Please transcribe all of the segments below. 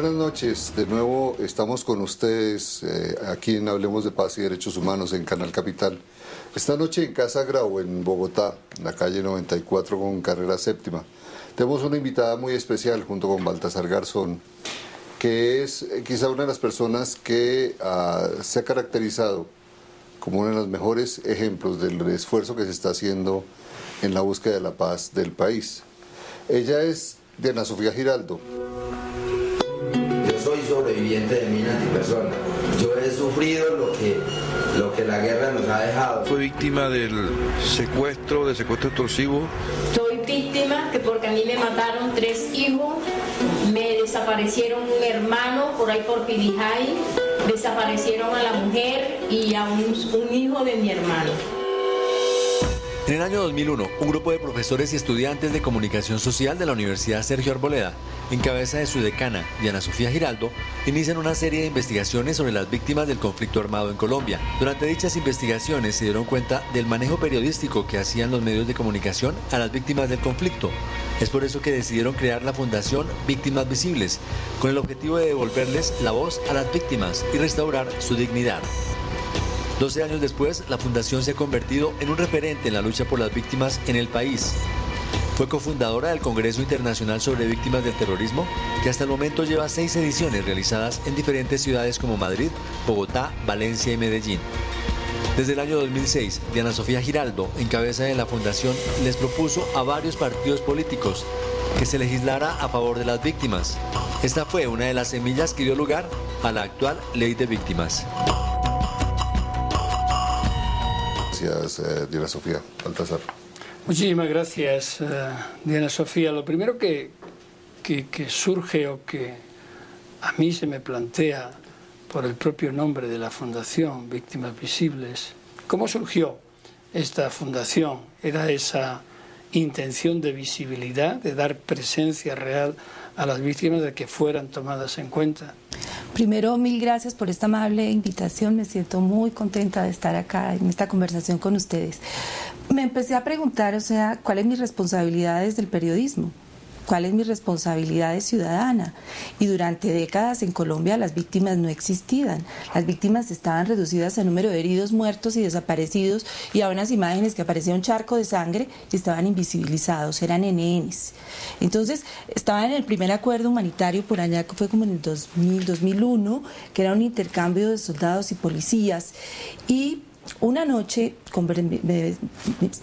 Buenas noches, de nuevo estamos con ustedes aquí en Hablemos de Paz y Derechos Humanos en Canal Capital. Esta noche en Casa Grau, en Bogotá, en la calle 94 con carrera séptima. Tenemos una invitada muy especial junto con Baltasar Garzón, que es quizá una de las personas que se ha caracterizado como uno de los mejores ejemplos del esfuerzo que se está haciendo en la búsqueda de la paz del país. Ella es Diana Sofía Giraldo. Yo soy sobreviviente de mina antipersona. Yo he sufrido lo que la guerra nos ha dejado. Fui víctima del secuestro extorsivo. Soy víctima que porque a mí me mataron 3 hijos, me desaparecieron un hermano por ahí por Pirijay, desaparecieron a la mujer y a un hijo de mi hermano. En el año 2001, un grupo de profesores y estudiantes de comunicación social de la Universidad Sergio Arboleda, en cabeza de su decana, Diana Sofía Giraldo, inician una serie de investigaciones sobre las víctimas del conflicto armado en Colombia. Durante dichas investigaciones se dieron cuenta del manejo periodístico que hacían los medios de comunicación a las víctimas del conflicto. Es por eso que decidieron crear la Fundación Víctimas Visibles, con el objetivo de devolverles la voz a las víctimas y restaurar su dignidad. 12 años después, la Fundación se ha convertido en un referente en la lucha por las víctimas en el país. Fue cofundadora del Congreso Internacional sobre Víctimas del Terrorismo, que hasta el momento lleva 6 ediciones realizadas en diferentes ciudades como Madrid, Bogotá, Valencia y Medellín. Desde el año 2006, Diana Sofía Giraldo, en cabeza de la Fundación, les propuso a varios partidos políticos que se legislara a favor de las víctimas. Esta fue una de las semillas que dio lugar a la actual Ley de Víctimas. Gracias, Diana Sofía. Baltasar. Muchísimas gracias, Diana Sofía. Lo primero que surge o que a mí se me plantea por el propio nombre de la Fundación Víctimas Visibles, ¿cómo surgió esta fundación? Era esa intención de visibilidad, de dar presencia real a las víctimas, de que fueran tomadas en cuenta. Primero, mil gracias por esta amable invitación. Me siento muy contenta de estar acá en esta conversación con ustedes. Me empecé a preguntar, ¿cuáles son mis responsabilidades del periodismo? ¿Cuál es mi responsabilidad ciudadana? Y durante décadas en Colombia las víctimas no existían. Las víctimas estaban reducidas a número de heridos, muertos y desaparecidos, y a unas imágenes que aparecía un charco de sangre y estaban invisibilizados, eran NNs. Entonces, estaban en el primer acuerdo humanitario por allá, que fue como en el 2001, que era un intercambio de soldados y policías. Y una noche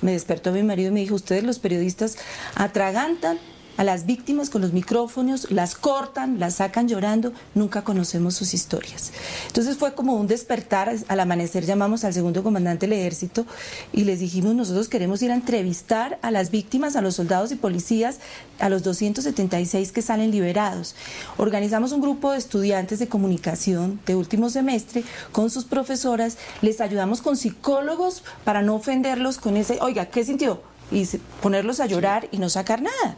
me despertó mi marido y me dijo: ustedes los periodistas atragantan a las víctimas con los micrófonos, las cortan, las sacan llorando, nunca conocemos sus historias. Entonces fue como un despertar. Al amanecer llamamos al segundo comandante del ejército y les dijimos: nosotros queremos ir a entrevistar a las víctimas, a los soldados y policías, a los 276 que salen liberados. Organizamos un grupo de estudiantes de comunicación de último semestre con sus profesoras, les ayudamos con psicólogos para no ofenderlos con ese: oiga, ¿qué sintió? Y ponerlos a llorar y no sacar nada.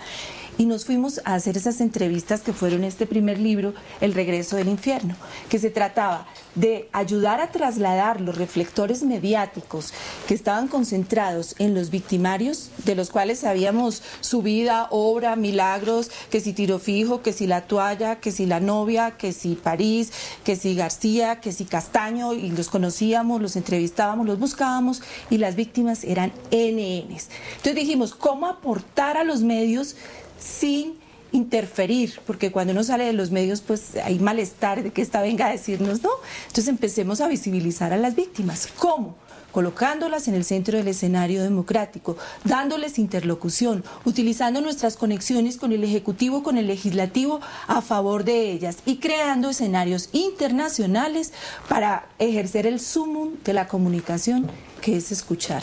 Y nos fuimos a hacer esas entrevistas que fueron este primer libro, El Regreso del Infierno, que se trataba de ayudar a trasladar los reflectores mediáticos que estaban concentrados en los victimarios, de los cuales sabíamos su vida, obra, milagros, que si Tiro Fijo, que si La Toalla, que si La Novia, que si París, que si García, que si Castaño, y los conocíamos, los entrevistábamos, los buscábamos, y las víctimas eran NNs. Entonces dijimos: ¿cómo aportar a los medios sin interferir? Porque cuando uno sale de los medios, pues hay malestar de que esta venga a decirnos no. Entonces empecemos a visibilizar a las víctimas. ¿Cómo? Colocándolas en el centro del escenario democrático, dándoles interlocución, utilizando nuestras conexiones con el Ejecutivo, con el Legislativo a favor de ellas, y creando escenarios internacionales para ejercer el sumum de la comunicación, que es escuchar.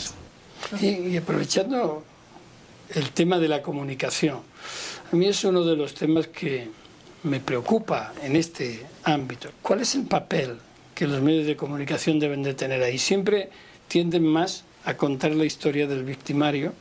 Y aprovechando el tema de la comunicación, a mí es uno de los temas que me preocupa en este ámbito. ¿Cuál es el papel que los medios de comunicación deben de tener ahí? Siempre tienden más a contar la historia del victimario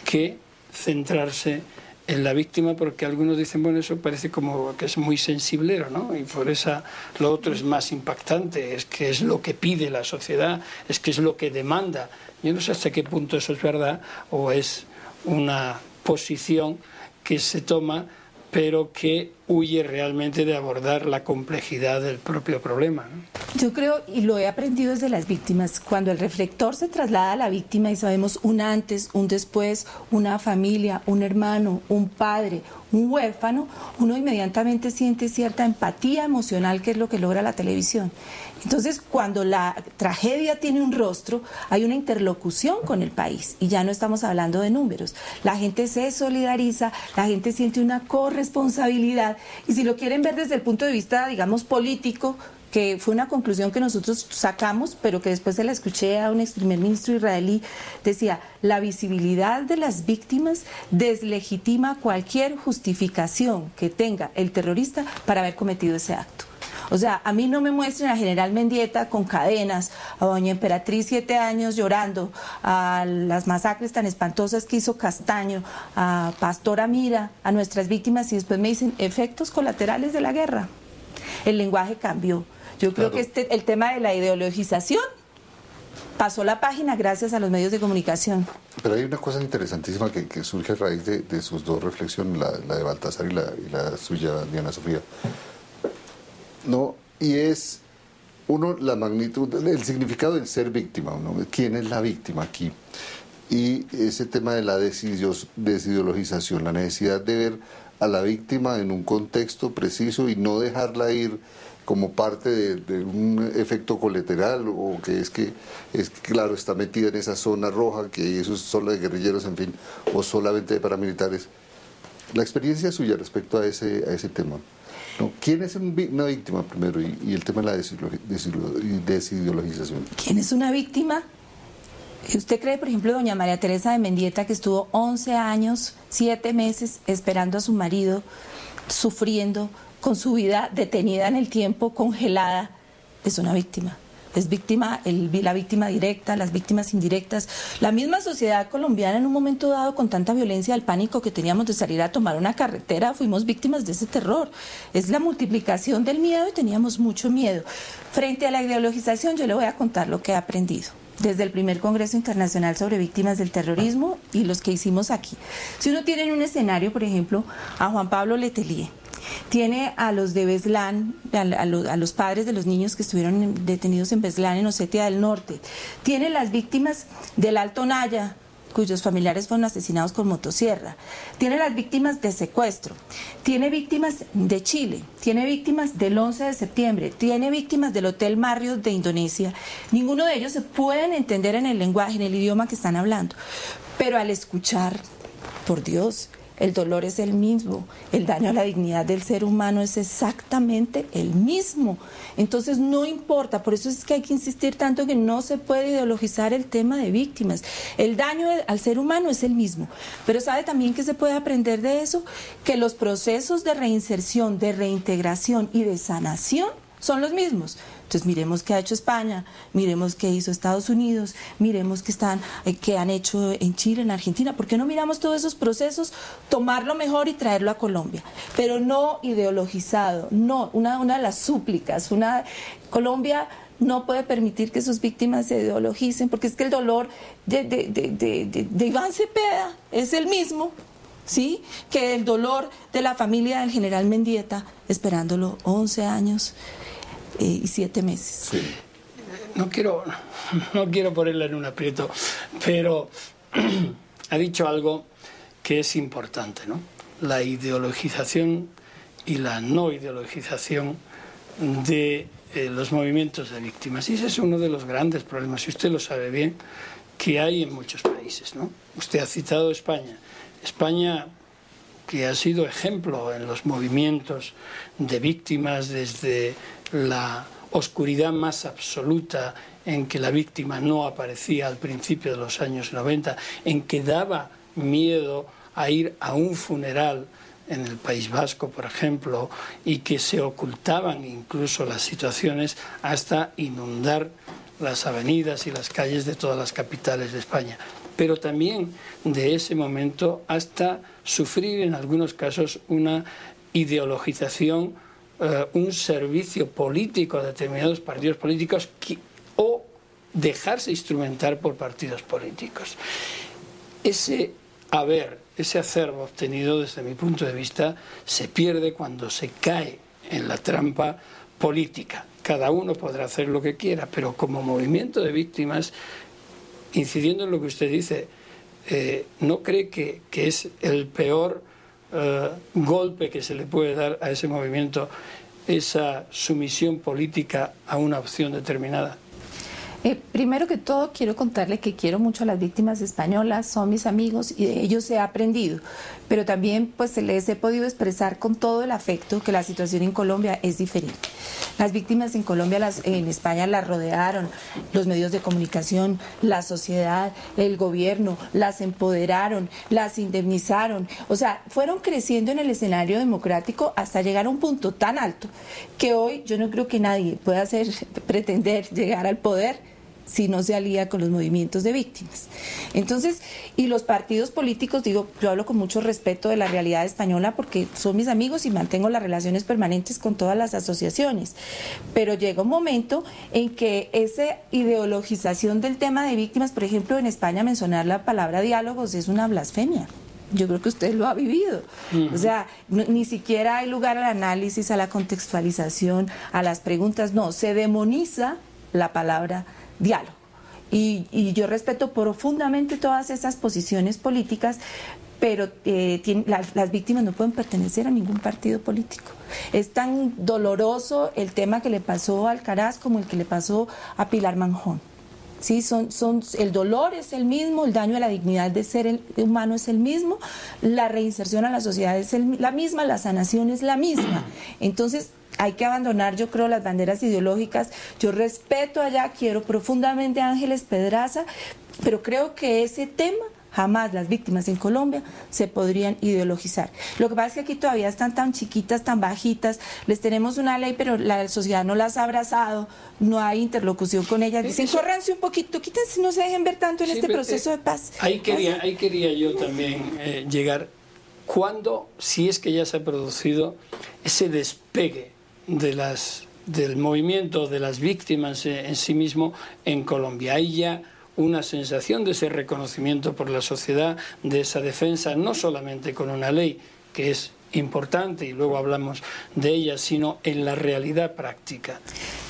que centrarse en la víctima, porque algunos dicen: bueno, eso parece como que es muy sensiblero, ¿no? Y por eso lo otro es más impactante, es que es lo que pide la sociedad, es que es lo que demanda. Yo no sé hasta qué punto eso es verdad o es una posición que se toma, pero que huye realmente de abordar la complejidad del propio problema, ¿no? Yo creo, y lo he aprendido desde las víctimas, cuando el reflector se traslada a la víctima y sabemos un antes, un después, una familia, un hermano, un padre, un huérfano, uno inmediatamente siente cierta empatía emocional, que es lo que logra la televisión. Entonces, cuando la tragedia tiene un rostro, hay una interlocución con el país y ya no estamos hablando de números. La gente se solidariza, la gente siente una corresponsabilidad y si lo quieren ver desde el punto de vista, digamos, político, que fue una conclusión que nosotros sacamos, pero que después se la escuché a un ex primer ministro israelí, decía, la visibilidad de las víctimas deslegitima cualquier justificación que tenga el terrorista para haber cometido ese acto. O sea, a mí no me muestren a General Mendieta con cadenas, a doña Emperatriz 7 años llorando, a las masacres tan espantosas que hizo Castaño, a Pastora Mira, a nuestras víctimas, y después me dicen efectos colaterales de la guerra. El lenguaje cambió. Yo creo que el tema de la ideologización pasó la página gracias a los medios de comunicación. Pero hay una cosa interesantísima que surge a raíz de sus dos reflexiones, la de Baltasar y la suya, Diana Sofía. No, y es la magnitud, el significado del ser víctima, ¿no? ¿Quién es la víctima aquí? Y ese tema de la desideologización, la necesidad de ver a la víctima en un contexto preciso y no dejarla ir como parte de un efecto colateral, o que es que claro, está metida en esa zona roja, que eso es solo de guerrilleros, en fin, o solamente de paramilitares. La experiencia suya respecto a ese tema. No, ¿quién es una víctima primero? Y el tema de la desideologización. ¿Quién es una víctima? ¿Usted cree, por ejemplo, doña María Teresa de Mendieta, que estuvo 11 años, 7 meses esperando a su marido, sufriendo, con su vida detenida en el tiempo, congelada? Es una víctima. Es víctima, la víctima directa, las víctimas indirectas. La misma sociedad colombiana, en un momento dado, con tanta violencia, el pánico que teníamos de salir a tomar una carretera, fuimos víctimas de ese terror. Es la multiplicación del miedo y teníamos mucho miedo. Frente a la ideologización, yo le voy a contar lo que he aprendido desde el primer Congreso Internacional sobre Víctimas del Terrorismo y los que hicimos aquí. Si uno tiene en un escenario, por ejemplo, a Juan Pablo Letelier, tiene a los de Beslan, a los padres de los niños que estuvieron detenidos en Beslan, en Osetia del Norte, tiene las víctimas del Alto Naya, cuyos familiares fueron asesinados con motosierra, tiene las víctimas de secuestro, tiene víctimas de Chile, tiene víctimas del 11 de septiembre, tiene víctimas del Hotel Marriott de Indonesia. Ninguno de ellos se pueden entender en el lenguaje, en el idioma que están hablando, pero al escuchar, por Dios, el dolor es el mismo, el daño a la dignidad del ser humano es exactamente el mismo. Entonces no importa, por eso es que hay que insistir tanto que no se puede ideologizar el tema de víctimas. El daño al ser humano es el mismo, pero ¿sabe también que se puede aprender de eso? Que los procesos de reinserción, de reintegración y de sanación son los mismos. Entonces miremos qué ha hecho España, miremos qué hizo Estados Unidos, miremos qué han hecho en Chile, en Argentina. ¿Por qué no miramos todos esos procesos, tomarlo mejor y traerlo a Colombia? Pero no ideologizado, no, una de las súplicas, Colombia no puede permitir que sus víctimas se ideologicen, porque es que el dolor de Iván Cepeda es el mismo, ¿sí?, que el dolor de la familia del general Mendieta, esperándolo 11 años y 7 meses. Sí. No quiero ponerla en un aprieto, pero ha dicho algo que es importante, ¿no? La ideologización y la no ideologización de los movimientos de víctimas. Y ese es uno de los grandes problemas, y usted lo sabe bien, que hay en muchos países, ¿no? Usted ha citado España. España, que ha sido ejemplo en los movimientos de víctimas desde la oscuridad más absoluta, en que la víctima no aparecía al principio de los años 90, en que daba miedo a ir a un funeral en el País Vasco, por ejemplo, y que se ocultaban incluso las situaciones hasta inundar las avenidas y las calles de todas las capitales de España. Pero también de ese momento hasta sufrir en algunos casos una ideologización, un servicio político a determinados partidos políticos o dejarse instrumentar por partidos políticos. Ese haber ese acervo obtenido, desde mi punto de vista, se pierde cuando se cae en la trampa política. Cada uno podrá hacer lo que quiera, pero como movimiento de víctimas, incidiendo en lo que usted dice, ¿no cree que es el peor golpe que se le puede dar a ese movimiento, esa sumisión política a una opción determinada? Primero que todo, quiero contarle que quiero mucho a las víctimas españolas, son mis amigos y de ellos he aprendido, pero también pues les he podido expresar con todo el afecto que la situación en Colombia es diferente. Las víctimas en Colombia, en España las rodearon los medios de comunicación, la sociedad, el gobierno, las empoderaron, las indemnizaron, o sea, fueron creciendo en el escenario democrático hasta llegar a un punto tan alto que hoy yo no creo que nadie pueda pretender llegar al poder si no se alía con los movimientos de víctimas. Entonces, y los partidos políticos, digo, yo hablo con mucho respeto de la realidad española porque son mis amigos y mantengo las relaciones permanentes con todas las asociaciones, pero llega un momento en que esa ideologización del tema de víctimas, por ejemplo, en España mencionar la palabra diálogos es una blasfemia. Yo creo que usted lo ha vivido. O sea, ni siquiera hay lugar al análisis, a la contextualización, a las preguntas, no, se demoniza la palabra diálogo. Y yo respeto profundamente todas esas posiciones políticas, pero las víctimas no pueden pertenecer a ningún partido político. Es tan doloroso el tema que le pasó a Alcaraz como el que le pasó a Pilar Manjón. ¿Sí? El dolor es el mismo, el daño a la dignidad de ser humano es el mismo, la reinserción a la sociedad es la misma, la sanación es la misma. Entonces, hay que abandonar, yo creo, las banderas ideológicas. Yo respeto allá, quiero profundamente a Ángeles Pedraza, pero creo que ese tema jamás las víctimas en Colombia se podrían ideologizar. Lo que pasa es que aquí todavía están tan chiquitas, tan bajitas, les tenemos una ley, pero la sociedad no las ha abrazado, no hay interlocución con ellas. Dicen, córranse un poquito, quítense, no se dejen ver tanto en este proceso de paz. Ahí quería yo también llegar. ¿Cuándo, si es que ya se ha producido ese despegue del movimiento de las víctimas en sí mismo en Colombia? Hay ya una sensación de ese reconocimiento por la sociedad, de esa defensa, no solamente con una ley, que es importante y luego hablamos de ella, sino en la realidad práctica.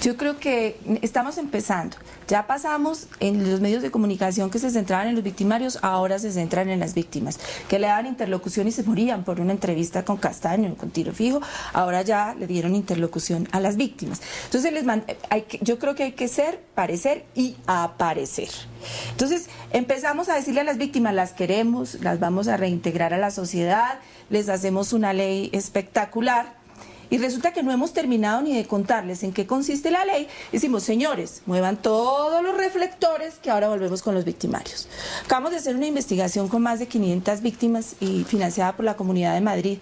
Yo creo que estamos empezando. Ya pasamos en los medios de comunicación que se centraban en los victimarios, ahora se centran en las víctimas, que le daban interlocución y se morían por una entrevista con Castaño, con Tiro Fijo, ahora ya le dieron interlocución a las víctimas. Entonces yo creo que hay que ser, parecer y aparecer. Entonces empezamos a decirle a las víctimas, las queremos, las vamos a reintegrar a la sociedad, les hacemos una ley espectacular. Y resulta que no hemos terminado ni de contarles en qué consiste la ley. Decimos, señores, muevan todos los reflectores que ahora volvemos con los victimarios. Acabamos de hacer una investigación con más de 500 víctimas y financiada por la Comunidad de Madrid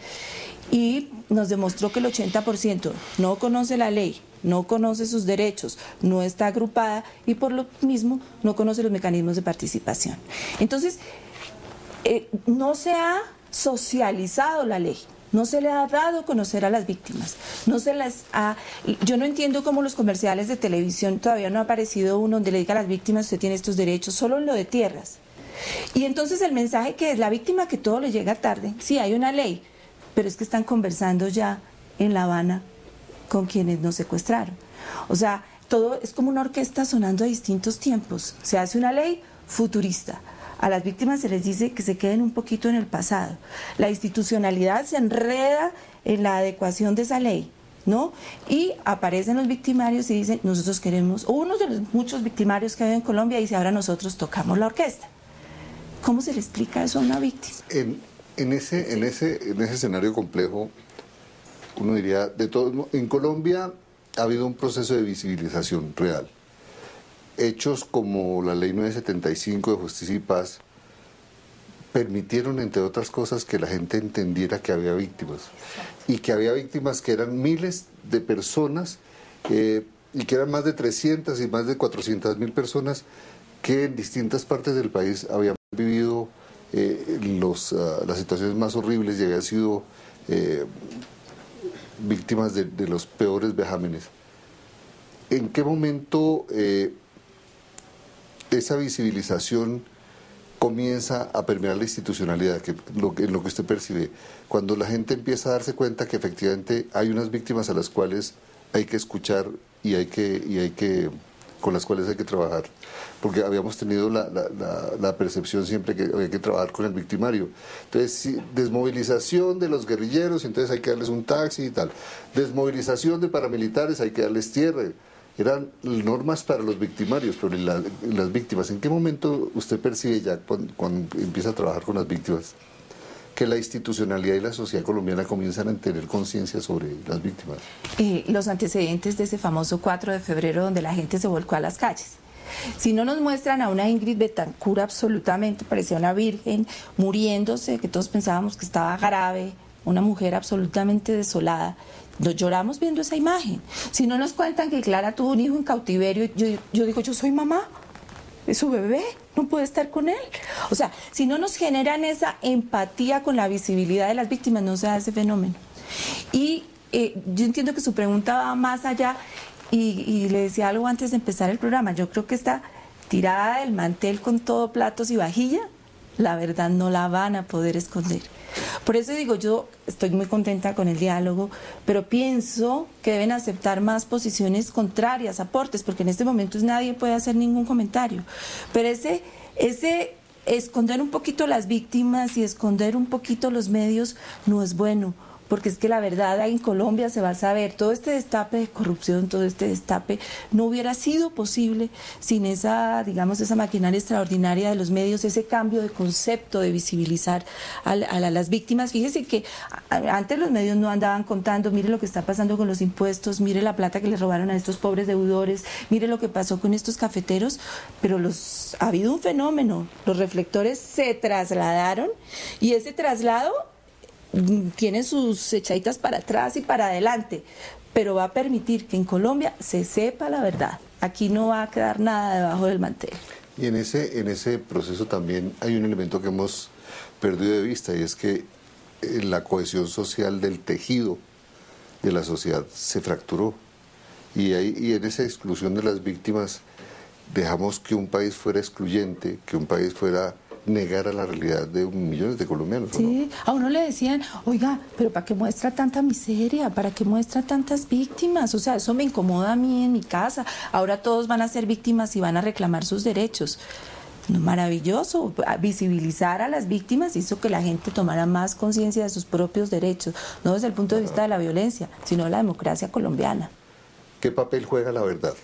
y nos demostró que el 80% no conoce la ley, no conoce sus derechos, no está agrupada y por lo mismo no conoce los mecanismos de participación. Entonces, no se ha socializado la ley. No se le ha dado a conocer a las víctimas, yo no entiendo cómo los comerciales de televisión todavía no ha aparecido uno donde le diga a las víctimas usted tiene estos derechos, solo en lo de tierras. Y entonces el mensaje que es la víctima que todo le llega tarde, sí hay una ley, pero es que están conversando ya en La Habana con quienes nos secuestraron. O sea, todo es como una orquesta sonando a distintos tiempos, se hace una ley futurista. A las víctimas se les dice que se queden un poquito en el pasado. La institucionalidad se enreda en la adecuación de esa ley, ¿no? Y aparecen los victimarios y dicen, nosotros queremos, o uno de los muchos victimarios que hay en Colombia dice, ahora nosotros tocamos la orquesta. ¿Cómo se le explica eso a una víctima? En ese escenario complejo, uno diría, en Colombia ha habido un proceso de visibilización real. Hechos como la Ley 975 de Justicia y Paz permitieron, entre otras cosas, que la gente entendiera que había víctimas y que había víctimas que eran miles de personas y que eran más de 300 y más de 400.000 personas que en distintas partes del país habían vivido las situaciones más horribles y habían sido víctimas de los peores vejámenes. ¿En qué momento esa visibilización comienza a permear la institucionalidad, en lo que usted percibe, cuando la gente empieza a darse cuenta que efectivamente hay unas víctimas a las cuales hay que escuchar y con las cuales hay que trabajar, porque habíamos tenido la percepción siempre que había que trabajar con el victimario. Entonces, sí, desmovilización de los guerrilleros, entonces hay que darles un taxi y tal. Desmovilización de paramilitares, hay que darles tierra. Eran normas para los victimarios, pero las víctimas, ¿en qué momento usted percibe ya cuando empieza a trabajar con las víctimas que la institucionalidad y la sociedad colombiana comienzan a tener conciencia sobre las víctimas? Los antecedentes de ese famoso 4 de febrero donde la gente se volcó a las calles. Si no nos muestran a una Ingrid Betancourt absolutamente, parecía una virgen, muriéndose, que todos pensábamos que estaba grave, una mujer absolutamente desolada, nos lloramos viendo esa imagen. Si no nos cuentan que Clara tuvo un hijo en cautiverio, yo digo, yo soy mamá, es su bebé, no puede estar con él. O sea, si no nos generan esa empatía con la visibilidad de las víctimas, no se da ese fenómeno. Y yo entiendo que su pregunta va más allá, y le decía algo antes de empezar el programa. Yo creo que esta tirada del mantel con todo platos y vajilla, la verdad no la van a poder esconder. Por eso digo, yo estoy muy contenta con el diálogo, pero pienso que deben aceptar más posiciones contrarias, aportes, porque en este momento nadie puede hacer ningún comentario. Pero ese esconder un poquito las víctimas y esconder un poquito los medios no es bueno, porque es que la verdad ahí en Colombia se va a saber. Todo este destape de corrupción, todo este destape no hubiera sido posible sin esa, digamos, esa maquinaria extraordinaria de los medios, ese cambio de concepto de visibilizar a las víctimas. Fíjese que antes los medios no andaban contando, mire lo que está pasando con los impuestos, mire la plata que les robaron a estos pobres deudores, mire lo que pasó con estos cafeteros, pero ha habido un fenómeno, los reflectores se trasladaron y ese traslado tiene sus echaditas para atrás y para adelante, pero va a permitir que en Colombia se sepa la verdad. Aquí no va a quedar nada debajo del mantel. Y en ese proceso también hay un elemento que hemos perdido de vista, y es que la cohesión social del tejido de la sociedad se fracturó. Y en esa exclusión de las víctimas dejamos que un país fuera excluyente, que un país fuera negar a la realidad de millones de colombianos. Sí, ¿no? A uno le decían, oiga, pero ¿para qué muestra tanta miseria? ¿Para qué muestra tantas víctimas? O sea, eso me incomoda a mí en mi casa. Ahora todos van a ser víctimas y van a reclamar sus derechos. Maravilloso, visibilizar a las víctimas hizo que la gente tomara más conciencia de sus propios derechos, no desde el punto de vista de la violencia, sino de la democracia colombiana. ¿Qué papel juega la verdad?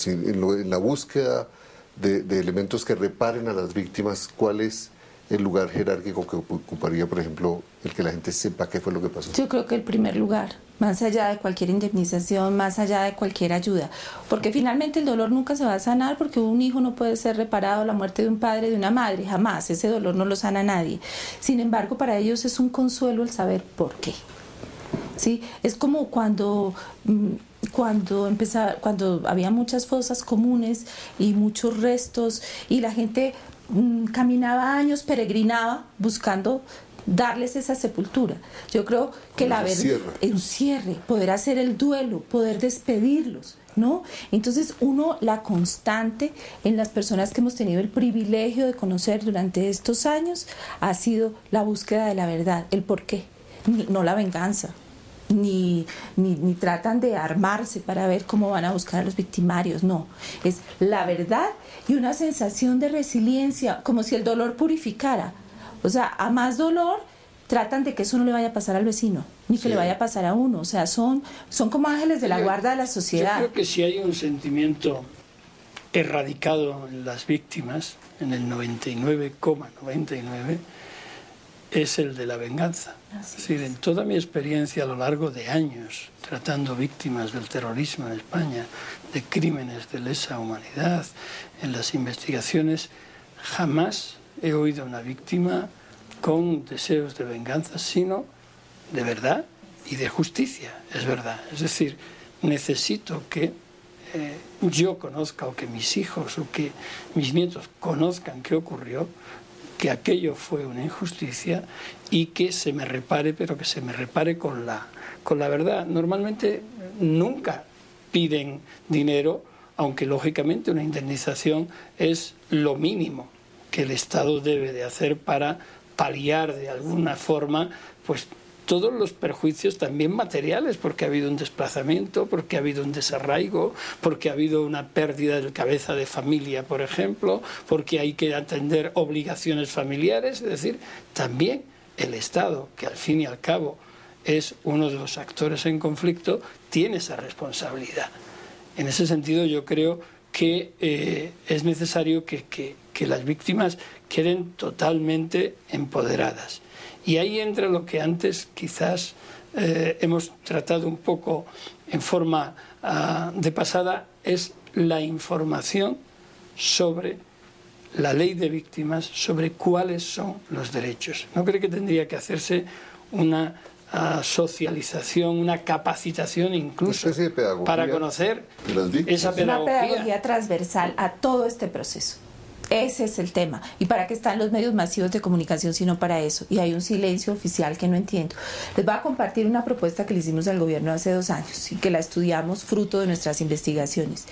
En la búsqueda de elementos que reparen a las víctimas, ¿cuál es el lugar jerárquico que ocuparía, por ejemplo, el que la gente sepa qué fue lo que pasó? Yo creo que el primer lugar, más allá de cualquier indemnización, más allá de cualquier ayuda, porque finalmente el dolor nunca se va a sanar, porque un hijo no puede ser reparado, la muerte de un padre, de una madre, jamás, ese dolor no lo sana nadie. Sin embargo, para ellos es un consuelo el saber por qué. ¿Sí? Es como cuando había muchas fosas comunes y muchos restos y la gente caminaba años, peregrinaba buscando darles esa sepultura. Yo creo que la verdad es un cierre, poder hacer el duelo, poder despedirlos, ¿no? Entonces la constante en las personas que hemos tenido el privilegio de conocer durante estos años ha sido la búsqueda de la verdad, el porqué, no la venganza. Ni tratan de armarse para ver cómo van a buscar a los victimarios, no, es la verdad y una sensación de resiliencia, como si el dolor purificara. O sea, a más dolor tratan de que eso no le vaya a pasar al vecino, ni que le vaya a pasar a uno. O sea, son como ángeles de la guarda de la sociedad. Yo creo que si hay un sentimiento erradicado en las víctimas, en el 99,99%, es el de la venganza. Es decir, en toda mi experiencia a lo largo de años, tratando víctimas del terrorismo en España, de crímenes de lesa humanidad, en las investigaciones, jamás he oído a una víctima con deseos de venganza, sino de verdad y de justicia, es verdad. Es decir, necesito que yo conozca, o que mis hijos o que mis nietos conozcan qué ocurrió, que aquello fue una injusticia y que se me repare, pero que se me repare con la verdad. Normalmente nunca piden dinero, aunque lógicamente una indemnización es lo mínimo que el Estado debe de hacer para paliar de alguna forma pues todos los perjuicios también materiales, porque ha habido un desplazamiento, porque ha habido un desarraigo, porque ha habido una pérdida de cabeza de familia, por ejemplo, porque hay que atender obligaciones familiares. Es decir, también el Estado, que al fin y al cabo es uno de los actores en conflicto, tiene esa responsabilidad. En ese sentido, yo creo que es necesario que las víctimas queden totalmente empoderadas. Y ahí entra lo que antes quizás hemos tratado un poco en forma de pasada, es la información sobre la ley de víctimas, sobre cuáles son los derechos. ¿No cree que tendría que hacerse una socialización, una capacitación incluso para conocer esa pedagogía? Una pedagogía transversal a todo este proceso. Ese es el tema. ¿Y para qué están los medios masivos de comunicación sino para eso? Y hay un silencio oficial que no entiendo. Les voy a compartir una propuesta que le hicimos al gobierno hace 2 años y que la estudiamos fruto de nuestras investigaciones.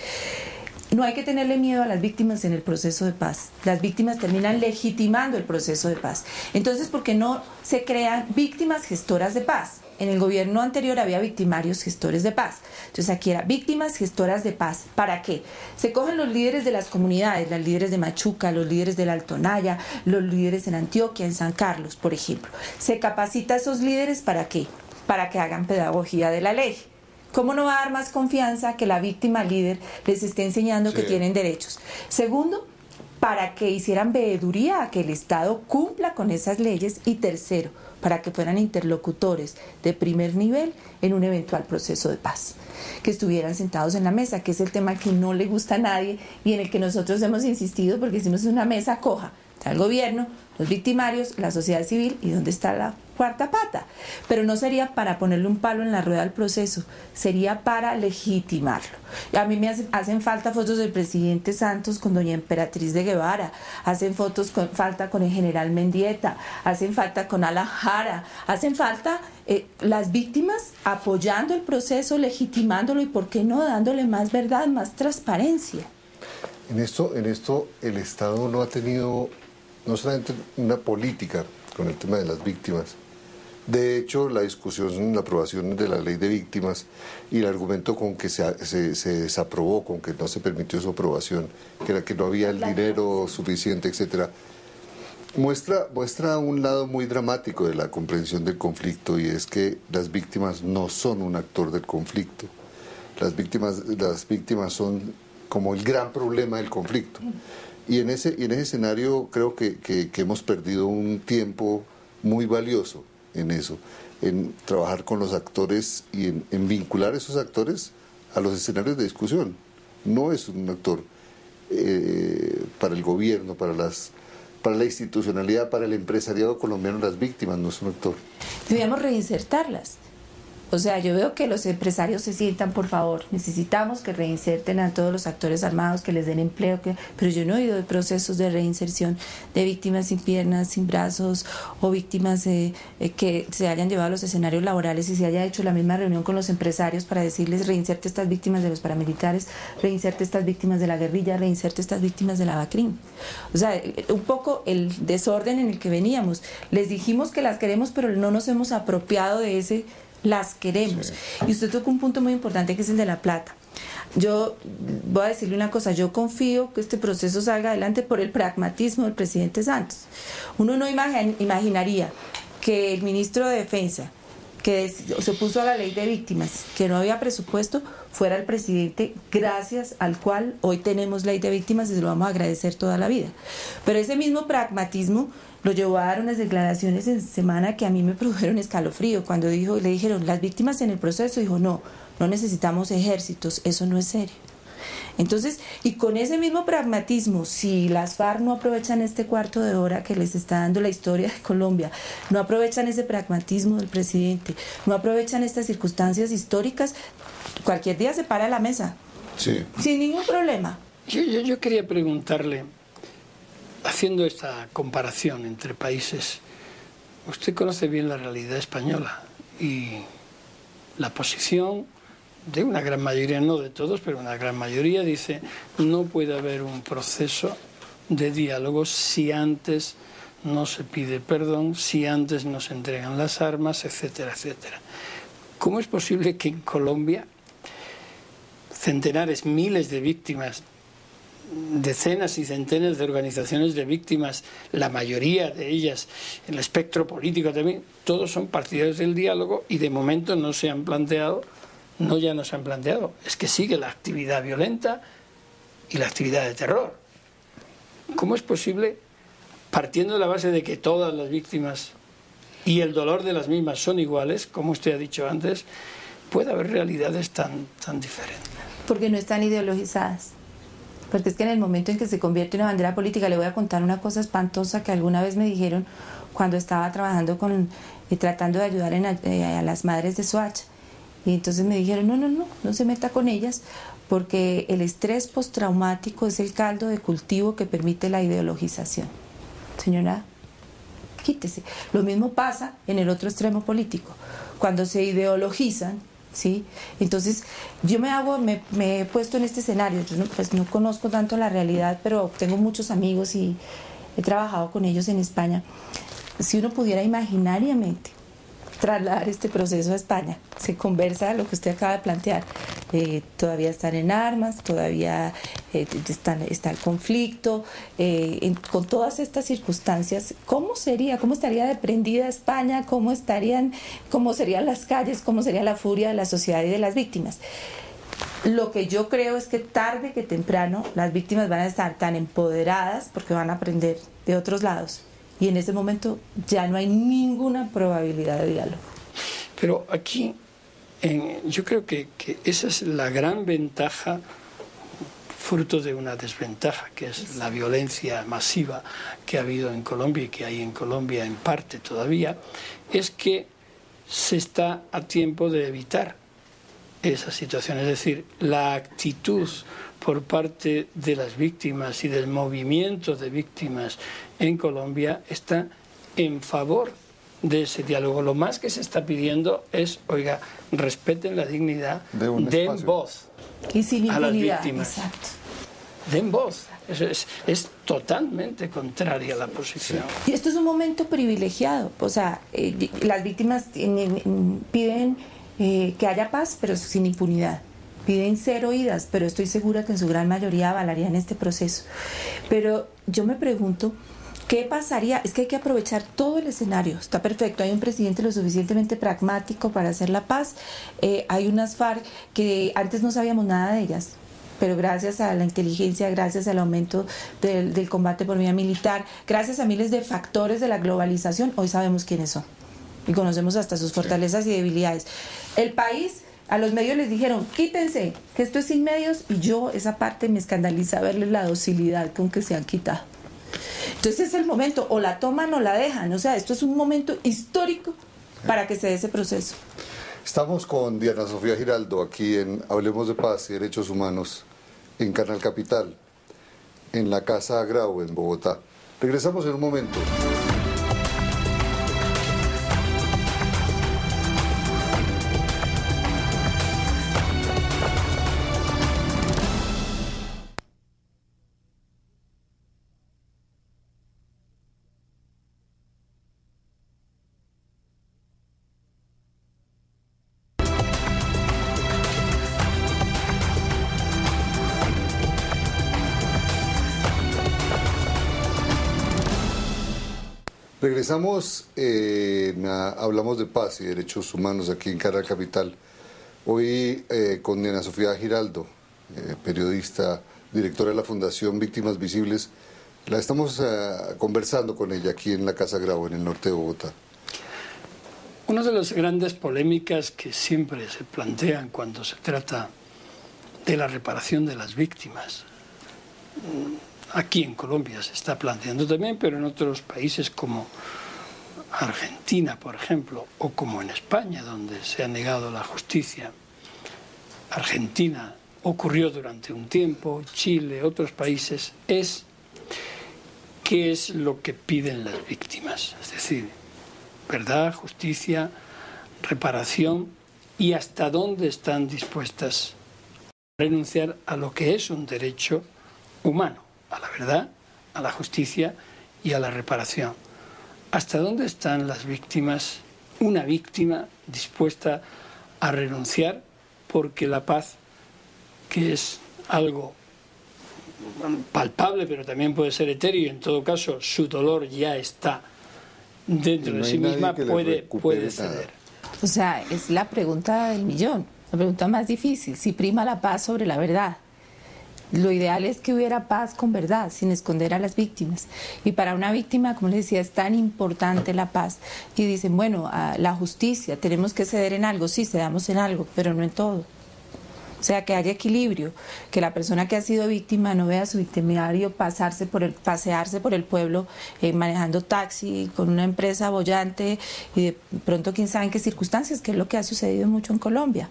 No hay que tenerle miedo a las víctimas en el proceso de paz. Las víctimas terminan legitimando el proceso de paz. Entonces, ¿por qué no se crean víctimas gestoras de paz? En el gobierno anterior había victimarios gestores de paz. Entonces aquí era víctimas gestoras de paz. ¿Para qué? Se cogen los líderes de las comunidades, los líderes de Machuca, los líderes del Alto Naya, los líderes en Antioquia, en San Carlos, por ejemplo. Se capacita a esos líderes ¿para qué? Para que hagan pedagogía de la ley. ¿Cómo no va a dar más confianza que la víctima líder les esté enseñando que tienen derechos? Segundo, para que hicieran veeduría a que el Estado cumpla con esas leyes. Y tercero, para que fueran interlocutores de primer nivel en un eventual proceso de paz, que estuvieran sentados en la mesa, que es el tema que no le gusta a nadie y en el que nosotros hemos insistido porque hicimos una mesa coja. Está el gobierno, los victimarios, la sociedad civil y ¿dónde está la cuarta pata? Pero no sería para ponerle un palo en la rueda al proceso, sería para legitimarlo. A mí me hacen falta fotos del presidente Santos con doña Emperatriz de Guevara, hacen falta con el general Mendieta, hacen falta con Alan Jara, hacen falta las víctimas apoyando el proceso, legitimándolo y por qué no dándole más verdad, más transparencia. En esto el Estado no ha tenido no solamente una política con el tema de las víctimas. De hecho, la discusión, la aprobación de la ley de víctimas y el argumento con que se desaprobó, con que no se permitió su aprobación, que era que no había el dinero suficiente, etcétera, muestra un lado muy dramático de la comprensión del conflicto, y es que las víctimas no son un actor del conflicto. Las víctimas son como el gran problema del conflicto. Y en ese escenario creo que hemos perdido un tiempo muy valioso en eso, en trabajar con los actores y en vincular a esos actores a los escenarios de discusión. No es un actor para el gobierno, para la institucionalidad, para el empresariado colombiano, las víctimas no es un actor. Debíamos reinsertarlas. O sea, yo veo que los empresarios se sientan, por favor, necesitamos que reinserten a todos los actores armados, que les den empleo, pero yo no he oído de procesos de reinserción de víctimas sin piernas, sin brazos, o víctimas que se hayan llevado a los escenarios laborales y se haya hecho la misma reunión con los empresarios para decirles reinserte estas víctimas de los paramilitares, reinserte estas víctimas de la guerrilla, reinserte estas víctimas de la BACRIM. O sea, un poco el desorden en el que veníamos. Les dijimos que las queremos, pero no nos hemos apropiado de ese las queremos. Sí. Y usted tocó un punto muy importante que es el de la plata. Yo voy a decirle una cosa, yo confío que este proceso salga adelante por el pragmatismo del presidente Santos. Uno no imaginaría que el ministro de Defensa, que se opuso a la ley de víctimas, que no había presupuesto, fuera el presidente gracias al cual hoy tenemos ley de víctimas y se lo vamos a agradecer toda la vida. Pero ese mismo pragmatismo lo llevó a dar unas declaraciones en semana que a mí me produjeron escalofrío. Cuando le dijeron las víctimas en el proceso, dijo no necesitamos ejércitos, eso no es serio. Entonces, y con ese mismo pragmatismo, si las FARC no aprovechan este cuarto de hora que les está dando la historia de Colombia, no aprovechan ese pragmatismo del presidente, no aprovechan estas circunstancias históricas, cualquier día se para la mesa, sí, sin ningún problema. Yo quería preguntarle, haciendo esta comparación entre países, usted conoce bien la realidad española y la posición de una gran mayoría, no de todos, pero una gran mayoría dice no puede haber un proceso de diálogo si antes no se pide perdón, si antes no se entregan las armas, etcétera, etcétera. ¿Cómo es posible que en Colombia centenares, miles de víctimas, decenas y centenas de organizaciones de víctimas, la mayoría de ellas, el espectro político también, todos son partidarios del diálogo y de momento no se han planteado, es que sigue la actividad violenta y la actividad de terror? ¿Cómo es posible, partiendo de la base de que todas las víctimas y el dolor de las mismas son iguales, como usted ha dicho antes, puede haber realidades tan diferentes? Porque no están ideologizadas. Porque es que en el momento en que se convierte en una bandera política, le voy a contar una cosa espantosa que alguna vez me dijeron cuando estaba trabajando tratando de ayudar a las madres de Soacha. Y entonces me dijeron, no se meta con ellas, porque el estrés postraumático es el caldo de cultivo que permite la ideologización. Señora, quítese. Lo mismo pasa en el otro extremo político. Cuando se ideologizan, ¿sí? Entonces yo me he puesto en este escenario. Yo no conozco tanto la realidad, pero tengo muchos amigos y he trabajado con ellos en España. Si uno pudiera imaginariamente trasladar este proceso a España, se conversa lo que usted acaba de plantear. Todavía están en armas, todavía está el conflicto, con todas estas circunstancias, ¿cómo estaría deprendida España? ¿Cómo serían las calles? ¿Cómo sería la furia de la sociedad y de las víctimas? Lo que yo creo es que tarde que temprano las víctimas van a estar tan empoderadas porque van a aprender de otros lados. Y en ese momento ya no hay ninguna probabilidad de diálogo. Pero aquí yo creo que esa es la gran ventaja, fruto de una desventaja, que es la violencia masiva que ha habido en Colombia y que hay en Colombia en parte todavía, es que se está a tiempo de evitar esa situación. Es decir, la actitud por parte de las víctimas y del movimiento de víctimas en Colombia está en favor de ese diálogo. Lo más que se está pidiendo es, oiga, respeten la dignidad, den voz y sin a las víctimas. Exacto. Den voz. Eso es totalmente contraria a la posición. Y esto es un momento privilegiado. O sea, las víctimas piden que haya paz, pero sin impunidad. Piden ser oídas, pero estoy segura que en su gran mayoría avalarían este proceso. Pero yo me pregunto, ¿qué pasaría? Es que hay que aprovechar todo el escenario. Está perfecto, hay un presidente lo suficientemente pragmático para hacer la paz. Hay unas FARC que antes no sabíamos nada de ellas, pero gracias a la inteligencia, gracias al aumento del combate por vía militar, gracias a miles de factores de la globalización, hoy sabemos quiénes son. Y conocemos hasta sus fortalezas y debilidades. El país, a los medios les dijeron, quítense, que esto es sin medios, y yo esa parte me escandaliza verles la docilidad con que se han quitado. Entonces es el momento, o la toman o la dejan, o sea, esto es un momento histórico para que se dé ese proceso. Estamos con Diana Sofía Giraldo aquí en Hablemos de Paz y Derechos Humanos en Canal Capital, en la Casa Grau en Bogotá. Regresamos en un momento. Regresamos, hablamos de paz y derechos humanos aquí en Canal Capital. Hoy con Diana Sofía Giraldo, periodista, directora de la Fundación Víctimas Visibles. La estamos conversando con ella aquí en la Casa Grau, en el norte de Bogotá. Una de las grandes polémicas que siempre se plantean cuando se trata de la reparación de las víctimas, aquí en Colombia se está planteando también, pero en otros países como Argentina, por ejemplo, o como en España, donde se ha negado la justicia. Argentina ocurrió durante un tiempo, Chile, otros países, es qué es lo que piden las víctimas. Es decir, verdad, justicia, reparación y hasta dónde están dispuestas a renunciar a lo que es un derecho humano, a la verdad a la justicia y a la reparación. ¿Hasta dónde están las víctimas, una víctima dispuesta a renunciar porque la paz, que es algo palpable, pero también puede ser etéreo, y en todo caso su dolor ya está dentro de sí misma, puede ceder? O sea, es la pregunta del millón, la pregunta más difícil, si prima la paz sobre la verdad. Lo ideal es que hubiera paz con verdad, sin esconder a las víctimas. Y para una víctima, como les decía, es tan importante la paz. Y dicen, bueno, la justicia, tenemos que ceder en algo. Sí, cedamos en algo, pero no en todo. O sea, que haya equilibrio, que la persona que ha sido víctima no vea a su victimario pasearse por el pueblo manejando taxi con una empresa boyante y de pronto quién sabe en qué circunstancias, que es lo que ha sucedido mucho en Colombia.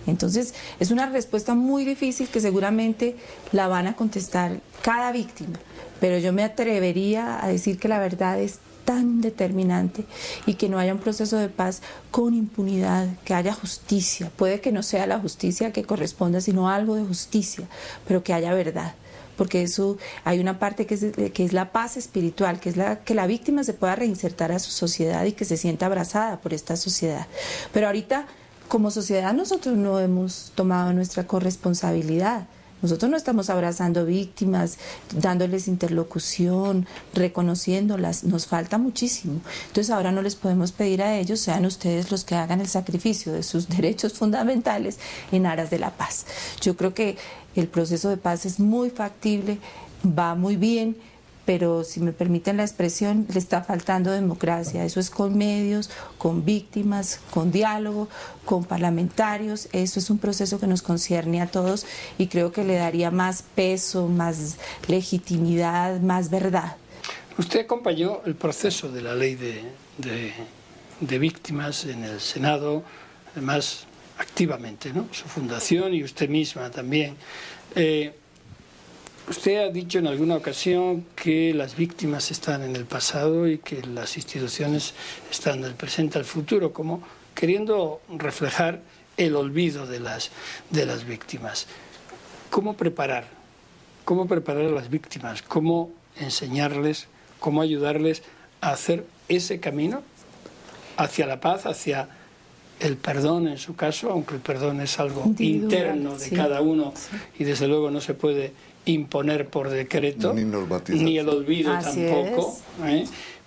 Entonces, es una respuesta muy difícil que seguramente la van a contestar cada víctima, pero yo me atrevería a decir que la verdad es tan determinante y que no haya un proceso de paz con impunidad, que haya justicia. Puede que no sea la justicia que corresponda, sino algo de justicia, pero que haya verdad. Porque eso hay una parte que es la paz espiritual, que es que la víctima se pueda reinsertar a su sociedad y que se sienta abrazada por esta sociedad. Pero ahorita, como sociedad, nosotros no hemos tomado nuestra corresponsabilidad. Nosotros no estamos abrazando víctimas, dándoles interlocución, reconociéndolas, nos falta muchísimo. Entonces ahora no les podemos pedir a ellos, sean ustedes los que hagan el sacrificio de sus derechos fundamentales en aras de la paz. Yo creo que el proceso de paz es muy factible, va muy bien, pero si me permiten la expresión, le está faltando democracia. Eso es con medios, con víctimas, con diálogo, con parlamentarios. Eso es un proceso que nos concierne a todos y creo que le daría más peso, más legitimidad, más verdad. Usted acompañó el proceso de la ley de víctimas en el Senado, además activamente, ¿no? Su fundación y usted misma también. Usted ha dicho en alguna ocasión que las víctimas están en el pasado y que las instituciones están del presente al futuro, como queriendo reflejar el olvido de las víctimas. ¿Cómo preparar a las víctimas? ¿Cómo enseñarles, cómo ayudarles a hacer ese camino hacia la paz, hacia el perdón en su caso, aunque el perdón es algo interno de cada uno y desde luego no se puede imponer por decreto, ni el olvido tampoco,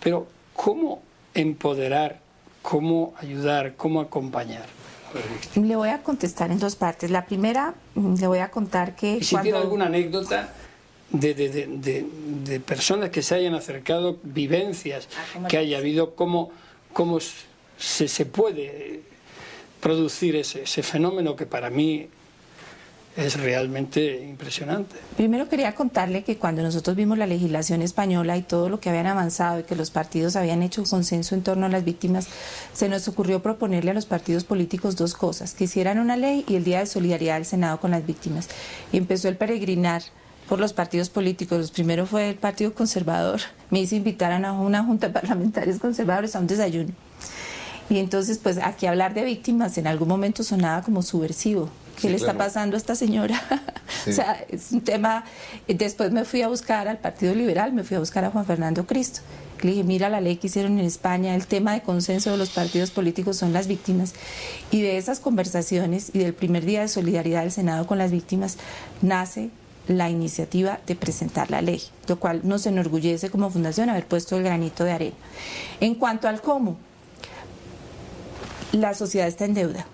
pero ¿cómo empoderar, cómo ayudar, cómo acompañar? Le voy a contestar en dos partes. La primera, le voy a contar que ¿y si tiene alguna anécdota de personas que se hayan acercado, vivencias que haya habido, cómo se puede producir ese fenómeno que para mí es realmente impresionante? Primero quería contarle que cuando nosotros vimos la legislación española y todo lo que habían avanzado y que los partidos habían hecho un consenso en torno a las víctimas, se nos ocurrió proponerle a los partidos políticos dos cosas: que hicieran una ley y el Día de Solidaridad del Senado con las víctimas. Y empezó el peregrinar por los partidos políticos. Primero fue el Partido Conservador, me hizo invitar a una junta de parlamentarios conservadores a un desayuno. Y entonces, pues aquí hablar de víctimas en algún momento sonaba como subversivo. ¿Qué le está pasando a esta señora? Sí. O sea, es un tema. Después me fui a buscar al Partido Liberal, me fui a buscar a Juan Fernando Cristo. Le dije, mira la ley que hicieron en España, el tema de consenso de los partidos políticos son las víctimas. Y de esas conversaciones y del primer día de solidaridad del Senado con las víctimas, nace la iniciativa de presentar la ley, lo cual nos enorgullece como fundación haber puesto el granito de arena. En cuanto al cómo, la sociedad está en deuda.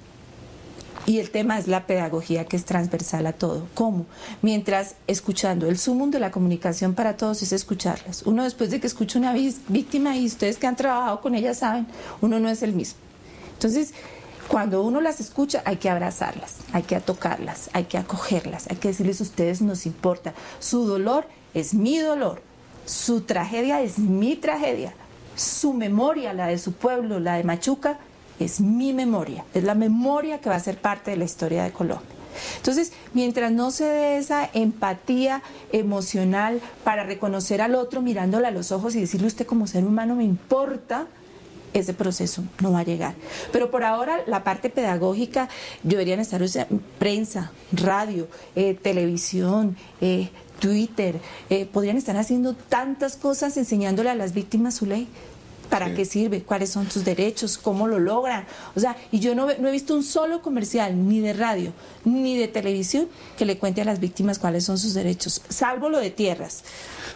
Y el tema es la pedagogía, que es transversal a todo. ¿Cómo? Mientras escuchando, el sumum de la comunicación para todos es escucharlas. Uno, después de que escucha una víctima, y ustedes que han trabajado con ella saben, uno no es el mismo. Entonces, cuando uno las escucha, hay que abrazarlas, hay que tocarlas, hay que acogerlas, hay que decirles, ustedes nos importan. Su dolor es mi dolor, su tragedia es mi tragedia, su memoria, la de su pueblo, la de Machuca, es mi memoria, es la memoria que va a ser parte de la historia de Colombia. Entonces, mientras no se dé esa empatía emocional para reconocer al otro mirándole a los ojos y decirle, usted como ser humano me importa, ese proceso no va a llegar. Pero por ahora la parte pedagógica deberían estar prensa, radio, televisión, Twitter, podrían estar haciendo tantas cosas enseñándole a las víctimas su ley. ¿Para qué sirve? ¿Cuáles son sus derechos? ¿Cómo lo logran? O sea, y yo no he visto un solo comercial, ni de radio, ni de televisión, que le cuente a las víctimas cuáles son sus derechos, salvo lo de tierras.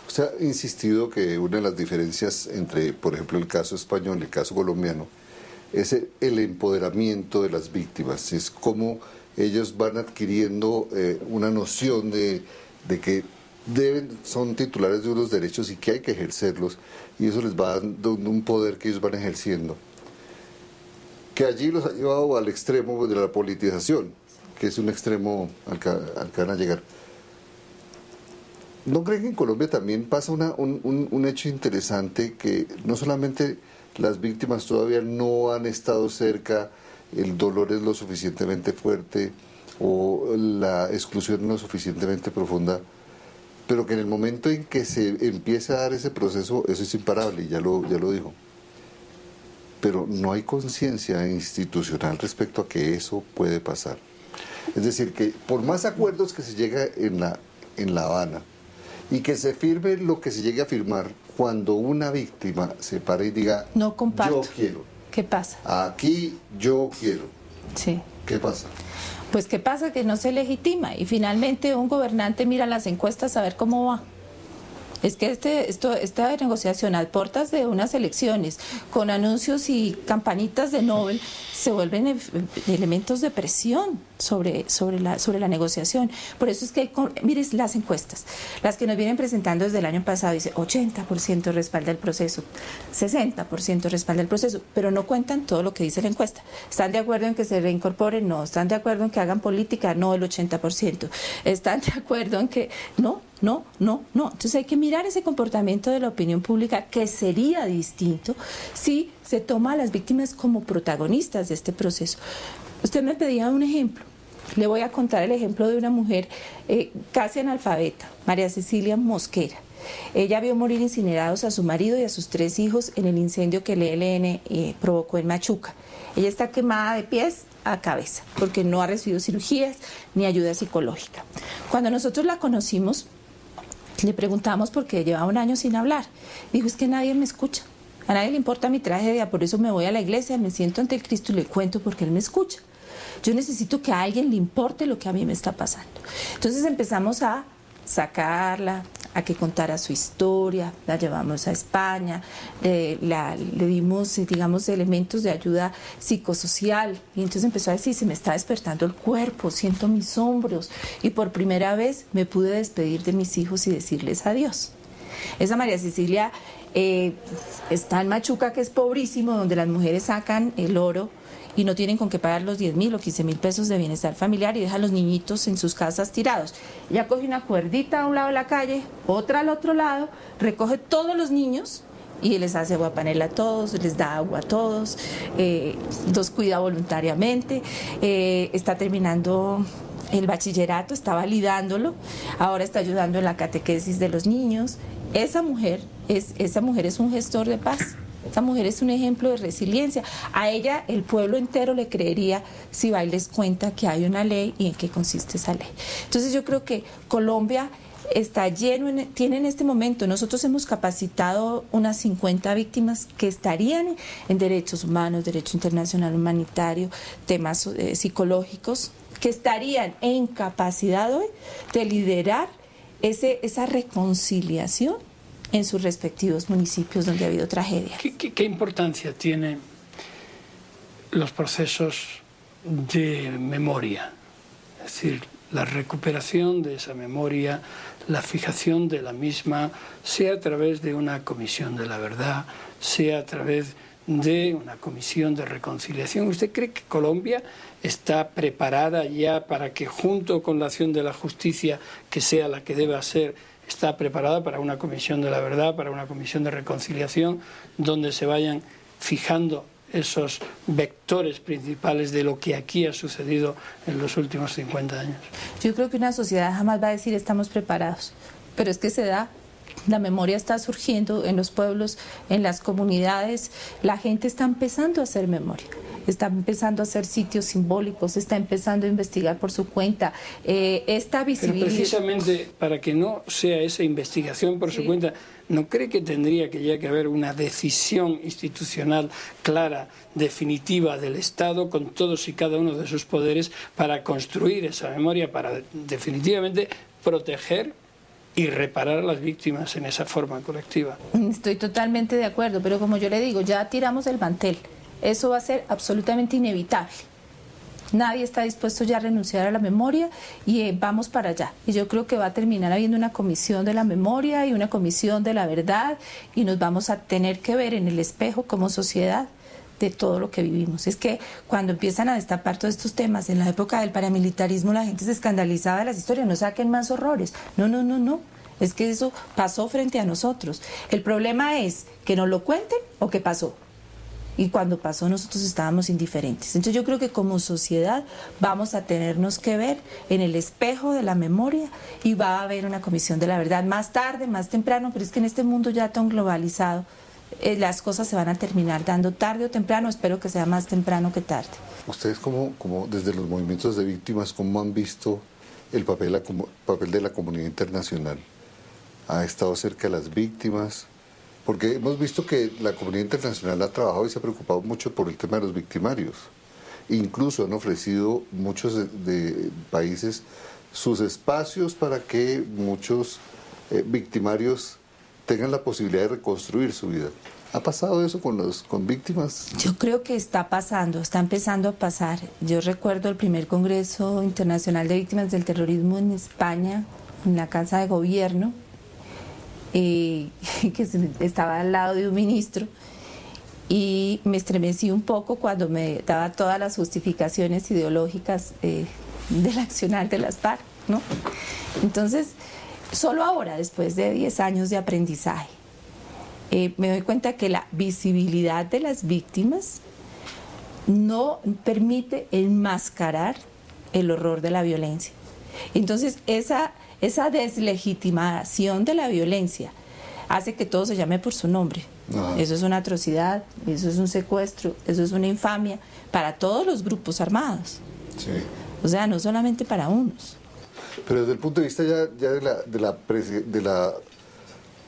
Usted ha insistido que una de las diferencias entre, por ejemplo, el caso español y el caso colombiano es el empoderamiento de las víctimas, es cómo ellos van adquiriendo una noción de que son titulares de unos derechos y que hay que ejercerlos, y eso les va dando un poder que ellos van ejerciendo, que allí los ha llevado al extremo de la politización, que es un extremo al que van a llegar. ¿No creen que en Colombia también pasa un hecho interesante, que no solamente las víctimas todavía no han estado cerca, el dolor es lo suficientemente fuerte o la exclusión no lo suficientemente profunda, pero que en el momento en que se empieza a dar ese proceso, eso es imparable, ya lo dijo. Pero no hay conciencia institucional respecto a que eso puede pasar. Es decir, que por más acuerdos que se llega en La Habana y que se firme lo que se llegue a firmar, cuando una víctima se para y diga, no comparto, yo quiero. ¿Qué pasa? Aquí yo quiero. Sí. ¿Qué pasa? Pues ¿qué pasa? Que no se legitima y finalmente un gobernante mira las encuestas a ver cómo va. Es que esta negociación a puertas de unas elecciones, con anuncios y campanitas de Nobel, se vuelven elementos de presión sobre la negociación. Por eso es que, mire las encuestas, las que nos vienen presentando desde el año pasado, dice 80% respalda el proceso, 60% respalda el proceso, pero no cuentan todo lo que dice la encuesta. ¿Están de acuerdo en que se reincorporen? No. ¿Están de acuerdo en que hagan política? No, el 80%. ¿Están de acuerdo en que no? Entonces hay que mirar ese comportamiento de la opinión pública, que sería distinto si se toma a las víctimas como protagonistas de este proceso. Usted me pedía un ejemplo. Le voy a contar el ejemplo de una mujer casi analfabeta, María Cecilia Mosquera. Ella vio morir incinerados a su marido y a sus 3 hijos en el incendio que el ELN provocó en Machuca. Ella está quemada de pies a cabeza porque no ha recibido cirugías ni ayuda psicológica. Cuando nosotros la conocimos, le preguntamos por qué llevaba un año sin hablar. Dijo, es que nadie me escucha, a nadie le importa mi tragedia, por eso me voy a la iglesia, me siento ante el Cristo y le cuento porque Él me escucha. Yo necesito que a alguien le importe lo que a mí me está pasando. Entonces empezamos a sacarla, a que contara su historia, la llevamos a España, le dimos, digamos, elementos de ayuda psicosocial, y entonces empezó a decir, se me está despertando el cuerpo, siento mis hombros, y por primera vez me pude despedir de mis hijos y decirles adiós. Esa María Cecilia está en Machuca, que es pobrísimo, donde las mujeres sacan el oro y no tienen con qué pagar los 10.000 o 15.000 pesos de bienestar familiar y dejan a los niñitos en sus casas tirados. Ella coge una cuerdita a un lado de la calle, otra al otro lado, recoge todos los niños y les hace aguapanela a todos, les da agua a todos, los cuida voluntariamente, está terminando el bachillerato, está validándolo, ahora está ayudando en la catequesis de los niños. Esa mujer es un gestor de paz. Esta mujer es un ejemplo de resiliencia. A ella el pueblo entero le creería si va y les cuenta que hay una ley y en qué consiste esa ley. Entonces yo creo que Colombia está lleno, tiene en este momento, nosotros hemos capacitado unas 50 víctimas que estarían en derechos humanos, derecho internacional humanitario, temas psicológicos, que estarían en capacidad hoy de liderar esa reconciliación en sus respectivos municipios donde ha habido tragedia. ¿Qué importancia tienen los procesos de memoria? Es decir, la recuperación de esa memoria, la fijación de la misma, sea a través de una comisión de la verdad, sea a través de una comisión de reconciliación. ¿Usted cree que Colombia está preparada ya para que, junto con la acción de la justicia, que sea la que deba ser, está preparada para una comisión de la verdad, para una comisión de reconciliación, donde se vayan fijando esos vectores principales de lo que aquí ha sucedido en los últimos 50 años? Yo creo que una sociedad jamás va a decir estamos preparados, pero es que se da La memoria está surgiendo en los pueblos, en las comunidades. La gente está empezando a hacer memoria, está empezando a hacer sitios simbólicos, está empezando a investigar por su cuenta. Esta visibilidad... Pero precisamente para que no sea esa investigación por su cuenta, ¿no cree que tendría que ya que haber una decisión institucional clara, definitiva del Estado con todos y cada uno de sus poderes para construir esa memoria, para definitivamente proteger y reparar a las víctimas en esa forma colectiva? Estoy totalmente de acuerdo, pero como yo le digo, ya tiramos el mantel. Eso va a ser absolutamente inevitable. Nadie está dispuesto ya a renunciar a la memoria y vamos para allá. Y yo creo que va a terminar habiendo una comisión de la memoria y una comisión de la verdad, y nos vamos a tener que ver en el espejo como sociedad de todo lo que vivimos. Es que cuando empiezan a destapar todos estos temas, en la época del paramilitarismo la gente se escandalizaba de las historias, no saquen más horrores. No. Es que eso pasó frente a nosotros. El problema es que nos lo cuenten o que pasó. Y cuando pasó nosotros estábamos indiferentes. Entonces yo creo que como sociedad vamos a tenernos que ver en el espejo de la memoria y va a haber una comisión de la verdad más tarde, más temprano, pero es que en este mundo ya tan globalizado las cosas se van a terminar dando tarde o temprano. Espero que sea más temprano que tarde. ¿Ustedes como desde los movimientos de víctimas, cómo han visto el papel de la comunidad internacional? ¿Ha estado cerca de las víctimas? Porque hemos visto que la comunidad internacional ha trabajado y se ha preocupado mucho por el tema de los victimarios. Incluso han ofrecido muchos de países sus espacios para que muchos victimarios tengan la posibilidad de reconstruir su vida. ¿Ha pasado eso con víctimas? Yo creo que está pasando, está empezando a pasar. Yo recuerdo el primer Congreso Internacional de Víctimas del Terrorismo en España, en la Casa de Gobierno, que estaba al lado de un ministro, y me estremecí un poco cuando me daba todas las justificaciones ideológicas del accionar de las FARC, ¿no? Entonces, solo ahora, después de 10 años de aprendizaje, me doy cuenta que la visibilidad de las víctimas no permite enmascarar el horror de la violencia. Entonces, esa deslegitimación de la violencia hace que todo se llame por su nombre. Ajá. Eso es una atrocidad, eso es un secuestro, eso es una infamia para todos los grupos armados. Sí. O sea, no solamente para unos. Pero desde el punto de vista ya de la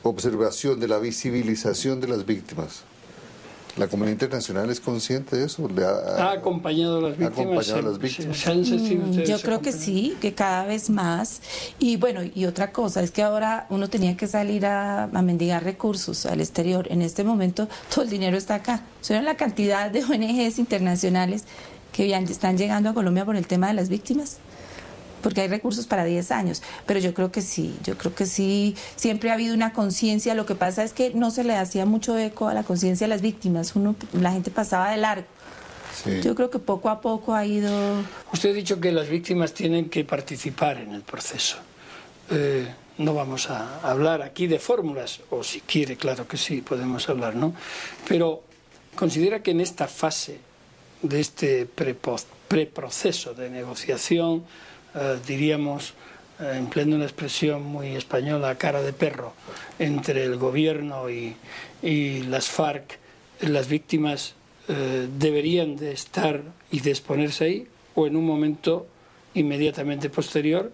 observación, de la visibilización de las víctimas, ¿la comunidad internacional es consciente de eso? ¿Ha acompañado a las víctimas? Yo creo que sí, que cada vez más. Y bueno, y otra cosa, es que ahora uno tenía que salir a mendigar recursos al exterior. En este momento todo el dinero está acá. ¿Saben la cantidad de ONGs internacionales que ya están llegando a Colombia por el tema de las víctimas? Porque hay recursos para 10 años, pero yo creo que sí, siempre ha habido una conciencia. Lo que pasa es que no se le hacía mucho eco a la conciencia de las víctimas, la gente pasaba de largo. Sí. Yo creo que poco a poco ha ido... Usted ha dicho que las víctimas tienen que participar en el proceso. No vamos a hablar aquí de fórmulas, o si quiere, claro que sí, podemos hablar, ¿no? Pero considera que en esta fase de este preproceso de negociación, diríamos, empleando una expresión muy española, cara de perro, entre el gobierno y las FARC, las víctimas deberían de estar y de exponerse ahí, o en un momento inmediatamente posterior,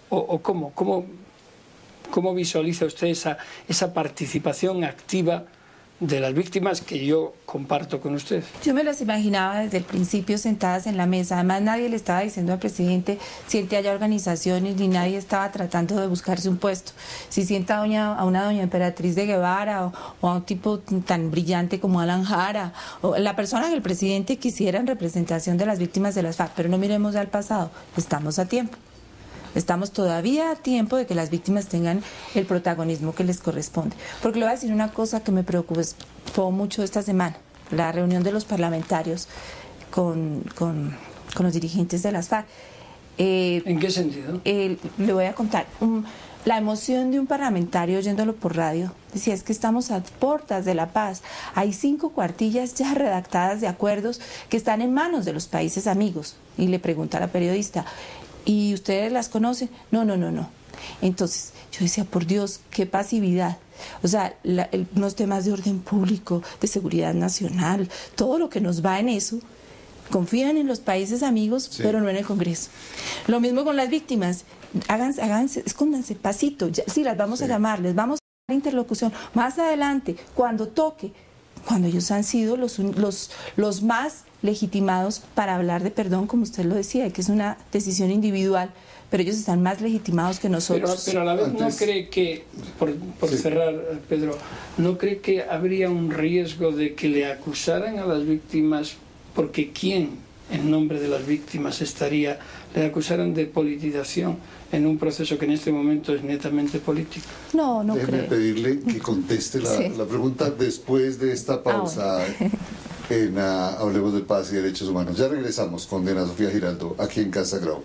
o cómo visualiza usted esa participación activa de las víctimas que yo comparto con usted? Yo me las imaginaba desde el principio sentadas en la mesa. Además, nadie le estaba diciendo al presidente siente haya organizaciones, ni nadie estaba tratando de buscarse un puesto. Si sienta a una doña Emperatriz de Guevara o a un tipo tan brillante como Alan Jara, o la persona que el presidente quisiera en representación de las víctimas de las FARC, pero no miremos al pasado, estamos a tiempo. Estamos todavía a tiempo de que las víctimas tengan el protagonismo que les corresponde. Porque le voy a decir una cosa que me preocupó mucho esta semana, la reunión de los parlamentarios con los dirigentes de las FARC. ¿En qué sentido? Le voy a contar. La emoción de un parlamentario oyéndolo por radio, decía, es que estamos a puertas de la paz. Hay 5 cuartillas ya redactadas de acuerdos que están en manos de los países amigos. Y le pregunta a la periodista, ¿y ustedes las conocen? No. Entonces yo decía, por Dios, qué pasividad. O sea, los temas de orden público, de seguridad nacional, todo lo que nos va en eso, confían en los países amigos, sí, pero no en el Congreso. Lo mismo con las víctimas, háganse, escóndanse, pasito, ya, sí, las vamos a llamar, les vamos a dar interlocución, más adelante, cuando toque, cuando ellos han sido los más legitimados para hablar de perdón, como usted lo decía, que es una decisión individual, pero ellos están más legitimados que nosotros. Pero a la vez no cree que, por cerrar, Pedro, ¿no cree que habría un riesgo de que le acusaran a las víctimas, porque quién en nombre de las víctimas le acusaran de politización en un proceso que en este momento es netamente político? No creo. Déjeme pedirle que conteste la pregunta después de esta pausa en Hablemos de Paz y Derechos Humanos. Ya regresamos con Diana Sofía Giraldo aquí en Casa Grau.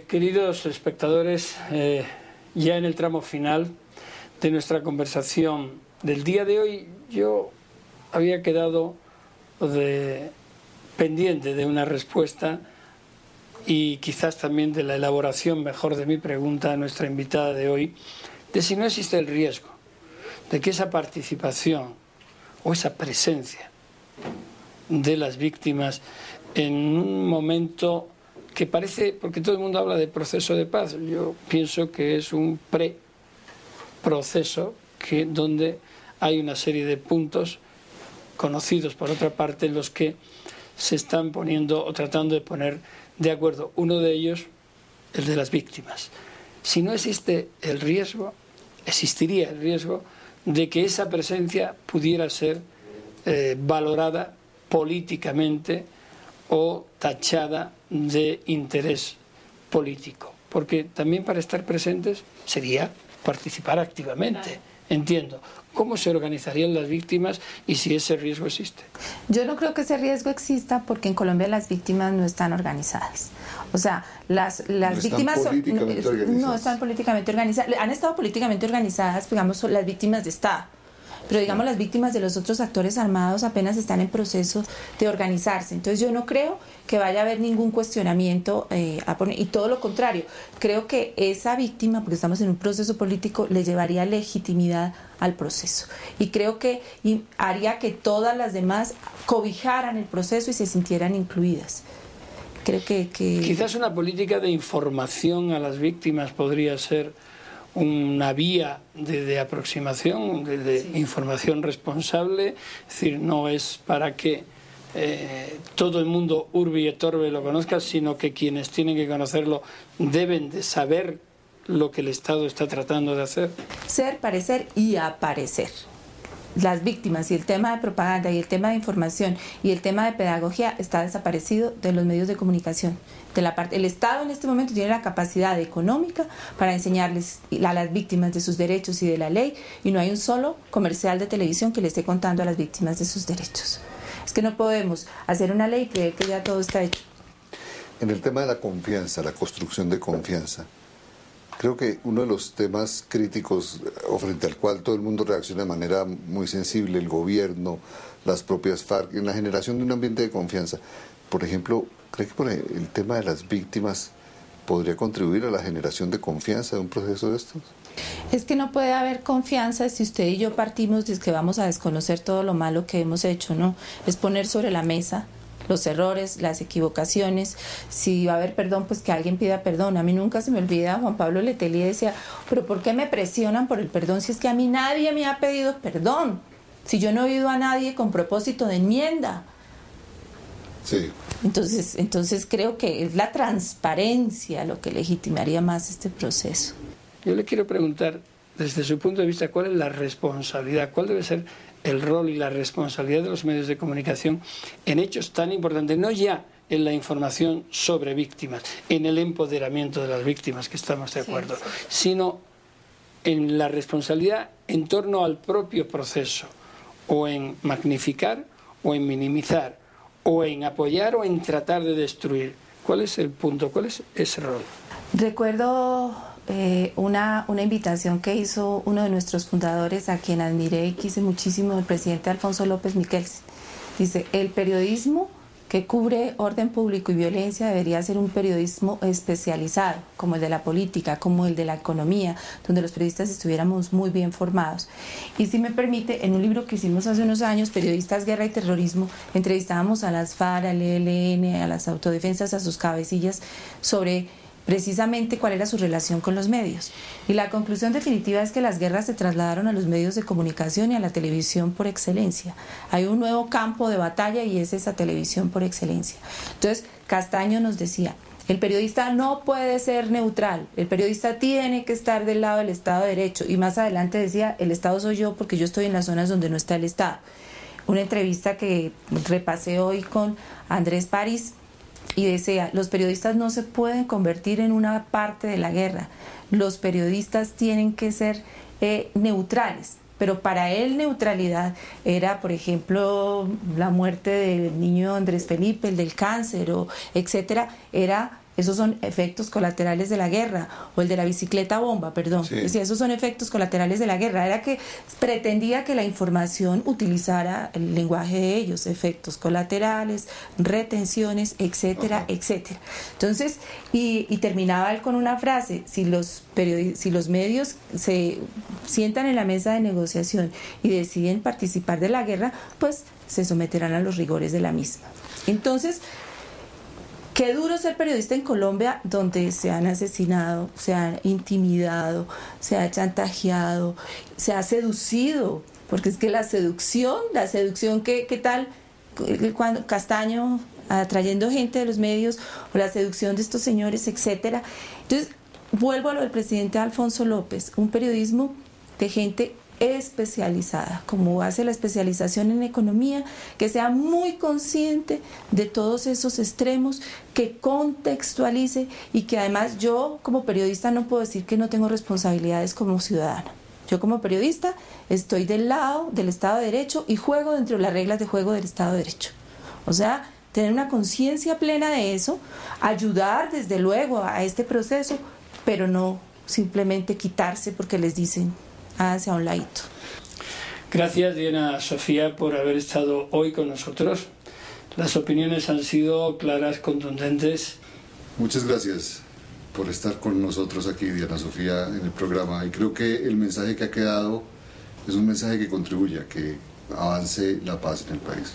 Queridos espectadores, ya en el tramo final de nuestra conversación del día de hoy, yo había quedado pendiente de una respuesta y quizás también de la elaboración mejor de mi pregunta a nuestra invitada de hoy, de si no existe el riesgo de que esa participación o esa presencia de las víctimas en un momento que parece, porque todo el mundo habla de proceso de paz, yo pienso que es un pre-proceso donde hay una serie de puntos conocidos por otra parte en los que se están poniendo o tratando de poner de acuerdo. Uno de ellos, el de las víctimas. Si no existe el riesgo, existiría el riesgo de que esa presencia pudiera ser valorada políticamente o tachada de interés político, porque también para estar presentes sería participar activamente. Entiendo. ¿Cómo se organizarían las víctimas y si ese riesgo existe? Yo no creo que ese riesgo exista porque en Colombia las víctimas no están organizadas. O sea, las víctimas no están políticamente organizadas. Han estado políticamente organizadas, digamos, las víctimas de Estado. Pero digamos las víctimas de los otros actores armados apenas están en proceso de organizarse. Entonces yo no creo que vaya a haber ningún cuestionamiento y todo lo contrario. Creo que esa víctima, porque estamos en un proceso político, le llevaría legitimidad al proceso. Y creo que haría que todas las demás cobijaran el proceso y se sintieran incluidas. Creo que quizás una política de información a las víctimas podría ser una vía de aproximación, de información responsable, es decir, no es para que todo el mundo urbi et orbi lo conozca, sino que quienes tienen que conocerlo deben de saber lo que el Estado está tratando de hacer. Ser, parecer y aparecer. Las víctimas y el tema de propaganda y el tema de información y el tema de pedagogía está desaparecido de los medios de comunicación. El Estado en este momento tiene la capacidad económica para enseñarles a las víctimas de sus derechos y de la ley, y no hay un solo comercial de televisión que le esté contando a las víctimas de sus derechos. Es que no podemos hacer una ley y creer que ya todo está hecho. En el tema de la confianza, la construcción de confianza, creo que uno de los temas críticos o frente al cual todo el mundo reacciona de manera muy sensible, el gobierno, las propias FARC, en la generación de un ambiente de confianza. Por ejemplo, ¿cree que el tema de las víctimas podría contribuir a la generación de confianza de un proceso de estos? Es que no puede haber confianza si usted y yo partimos de que vamos a desconocer todo lo malo que hemos hecho, ¿no? Es poner sobre la mesa los errores, las equivocaciones. Si va a haber perdón, pues que alguien pida perdón. A mí nunca se me olvida, Juan Pablo Letelier decía, pero ¿por qué me presionan por el perdón si es que a mí nadie me ha pedido perdón? Si yo no he oído a nadie con propósito de enmienda. Sí. Entonces creo que es la transparencia lo que legitimaría más este proceso. Yo le quiero preguntar, desde su punto de vista, ¿cuál es la responsabilidad? ¿Cuál debe ser el rol y la responsabilidad de los medios de comunicación en hechos tan importantes? No ya en la información sobre víctimas, en el empoderamiento de las víctimas, que estamos de acuerdo, sino en la responsabilidad en torno al propio proceso, o en magnificar, o en minimizar, o en apoyar, o en tratar de destruir. ¿Cuál es el punto? ¿Cuál es ese rol? Recuerdo una invitación que hizo uno de nuestros fundadores, a quien admiré y quise muchísimo, el presidente Alfonso López Miquelsen. Dice, el periodismo que cubre orden público y violencia debería ser un periodismo especializado, como el de la política, como el de la economía, donde los periodistas estuviéramos muy bien formados. Y si me permite, en un libro que hicimos hace unos años, Periodistas, Guerra y Terrorismo, entrevistábamos a las FARC, al ELN, a las autodefensas, a sus cabecillas, sobre precisamente cuál era su relación con los medios. Y la conclusión definitiva es que las guerras se trasladaron a los medios de comunicación y a la televisión por excelencia. Hay un nuevo campo de batalla y es esa televisión por excelencia. Entonces, Castaño nos decía, el periodista no puede ser neutral, el periodista tiene que estar del lado del Estado de Derecho. Y más adelante decía, el Estado soy yo porque yo estoy en las zonas donde no está el Estado. Una entrevista que repasé hoy con Andrés París, y decía, los periodistas no se pueden convertir en una parte de la guerra, los periodistas tienen que ser neutrales, pero para él neutralidad era, por ejemplo, la muerte del niño Andrés Felipe, el del cáncer, o etcétera, esos son efectos colaterales de la guerra, o el de la bicicleta bomba, perdón. Sí. Decía, esos son efectos colaterales de la guerra. Era que pretendía que la información utilizara el lenguaje de ellos, efectos colaterales, retenciones, etcétera, etcétera. Entonces, y terminaba él con una frase, si los medios se sientan en la mesa de negociación y deciden participar de la guerra, pues se someterán a los rigores de la misma. Entonces, qué duro ser periodista en Colombia, donde se han asesinado, se han intimidado, se ha chantajeado, se ha seducido, porque es que la seducción, ¿qué tal? Cuando Castaño atrayendo gente de los medios, o la seducción de estos señores, etcétera. Entonces, vuelvo a lo del presidente Alfonso López, un periodismo de gente especializada, como hace la especialización en economía, que sea muy consciente de todos esos extremos, que contextualice y que además yo como periodista no puedo decir que no tengo responsabilidades como ciudadana. Yo como periodista estoy del lado del Estado de Derecho y juego dentro de las reglas de juego del Estado de Derecho. O sea, tener una conciencia plena de eso, ayudar desde luego a este proceso, pero no simplemente quitarse porque les dicen hacia un ladito. Gracias, Diana Sofía, por haber estado hoy con nosotros. Las opiniones han sido claras, contundentes. Muchas gracias por estar con nosotros aquí, Diana Sofía, en el programa. Y creo que el mensaje que ha quedado es un mensaje que contribuye a que avance la paz en el país.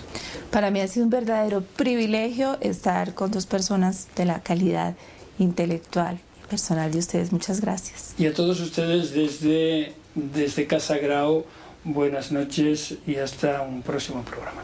Para mí ha sido un verdadero privilegio estar con dos personas de la calidad intelectual y personal de ustedes. Muchas gracias. Y a todos ustedes desde Casa Grau, buenas noches y hasta un próximo programa.